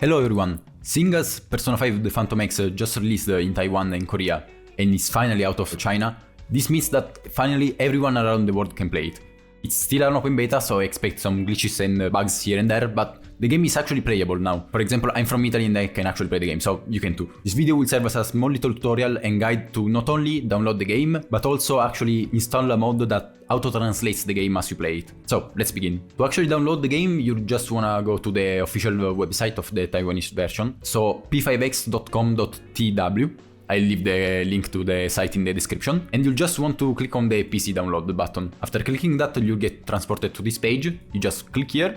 Hello everyone! Seeing as Persona 5 The Phantom X just released in Taiwan and Korea and is finally out of China, this means that finally everyone around the world can play it. It's still an open beta, so I expect some glitches and bugs here and there, but the game is actually playable now. For example, I'm from Italy and I can actually play the game, so you can too. This video will serve as a small little tutorial and guide to not only download the game, but also actually install a mod that auto-translates the game as you play it. So, let's begin. To actually download the game, you just wanna go to the official website of the Taiwanese version, so p5x.com.tw. I'll leave the link to the site in the description, and you'll just want to click on the PC download button. After clicking that, you'll get transported to this page. You just click here,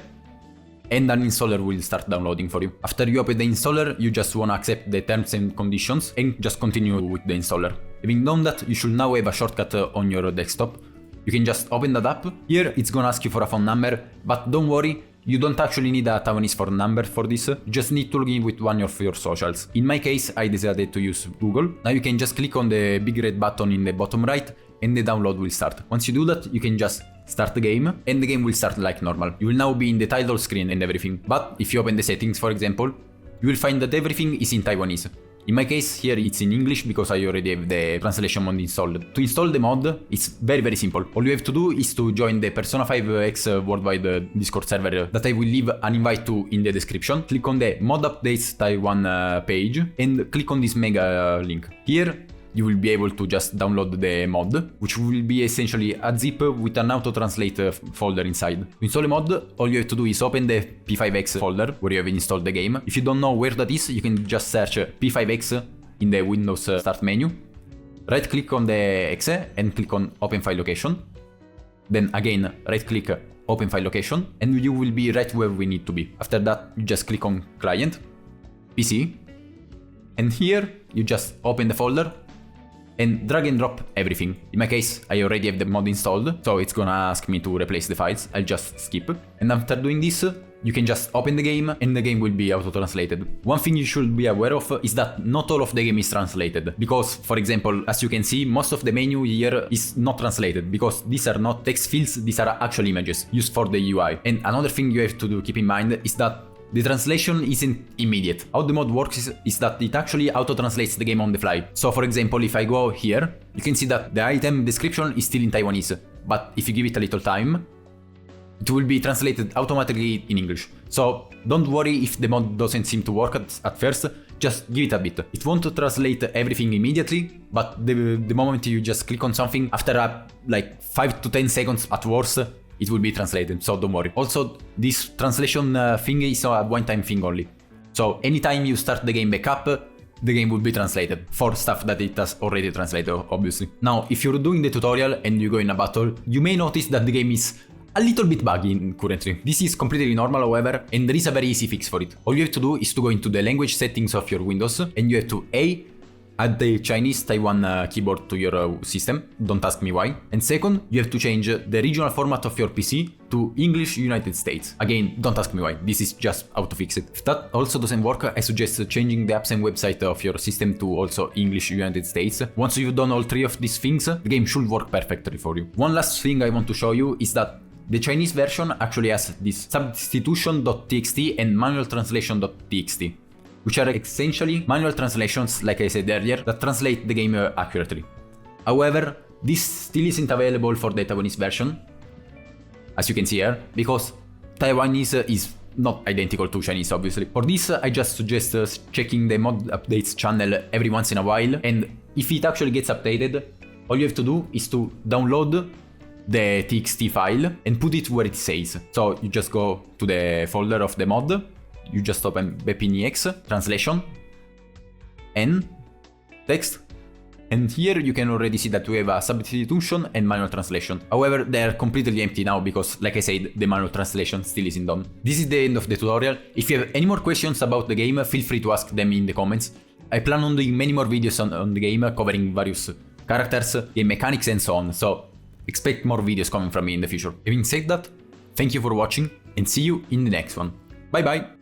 and an installer will start downloading for you. After you open the installer, you just want to accept the terms and conditions, and just continue with the installer. Having done that, you should now have a shortcut on your desktop. You can just open that up. Here, it's gonna ask you for a phone number, but don't worry, you don't actually need a Taiwanese phone number for this, you just need to log in with one of your socials. In my case, I decided to use Google. Now you can just click on the big red button in the bottom right and the download will start. Once you do that, you can just start the game and the game will start like normal. You will now be in the title screen and everything, but if you open the settings, for example, you will find that everything is in Taiwanese. In my case, here it's in English because I already have the translation mod installed. To install the mod, it's very simple. All you have to do is to join the Persona 5X worldwide Discord server that I will leave an invite to in the description. Click on the Mod Updates Taiwan page and click on this mega link. Here, you will be able to just download the mod, which will be essentially a zip with an auto-translate folder inside. To install a mod, all you have to do is open the P5X folder where you have installed the game. If you don't know where that is, you can just search P5X in the Windows Start menu. Right-click on the exe and click on Open File Location. Then again, right-click Open File Location, and you will be right where we need to be. After that, you just click on Client, PC, and here you just open the folder and drag and drop everything. In my case, I already have the mod installed, so it's gonna ask me to replace the files. I'll just skip. And after doing this, you can just open the game and the game will be auto-translated. One thing you should be aware of is that not all of the game is translated. Because, for example, as you can see, most of the menu here is not translated because these are not text fields, these are actual images used for the UI. And another thing you have to keep in mind is that the translation isn't immediate. How the mod works is that it actually auto-translates the game on the fly. So for example, if I go here, you can see that the item description is still in Taiwanese, but if you give it a little time, it will be translated automatically in English. So don't worry if the mod doesn't seem to work at first, just give it a bit. It won't translate everything immediately, but the moment you just click on something, after like 5 to 10 seconds at worst, it will be translated, so don't worry. Also, this translation thing is a one-time thing only. So anytime you start the game back up, the game will be translated for stuff that it has already translated, obviously. Now, if you're doing the tutorial and you go in a battle, you may notice that the game is a little bit buggy currently. This is completely normal, however, and there is a very easy fix for it. All you have to do is to go into the language settings of your Windows, and you have to add the Chinese Taiwan keyboard to your system, don't ask me why. And second, you have to change the regional format of your PC to English United States. Again, don't ask me why, this is just how to fix it. If that also doesn't work, I suggest changing the apps and website of your system to also English United States. Once you've done all three of these things, the game should work perfectly for you. One last thing I want to show you is that the Chinese version actually has this substitution.txt and manual translation.txt. Which are essentially manual translations, like I said earlier, that translate the game accurately. However, this still isn't available for the Taiwanese version, as you can see here, because Taiwanese is not identical to Chinese, obviously. For this, I just suggest checking the mod updates channel every once in a while, and if it actually gets updated, all you have to do is to download the txt file and put it where it says. So you just go to the folder of the mod, you just open bpnx, translation, n, text, and here you can already see that we have a substitution and manual translation. However, they are completely empty now because, like I said, the manual translation still isn't done. This is the end of the tutorial. If you have any more questions about the game, feel free to ask them in the comments. I plan on doing many more videos on the game, covering various characters, game mechanics and so on, so expect more videos coming from me in the future. Having said that, thank you for watching and see you in the next one. Bye bye!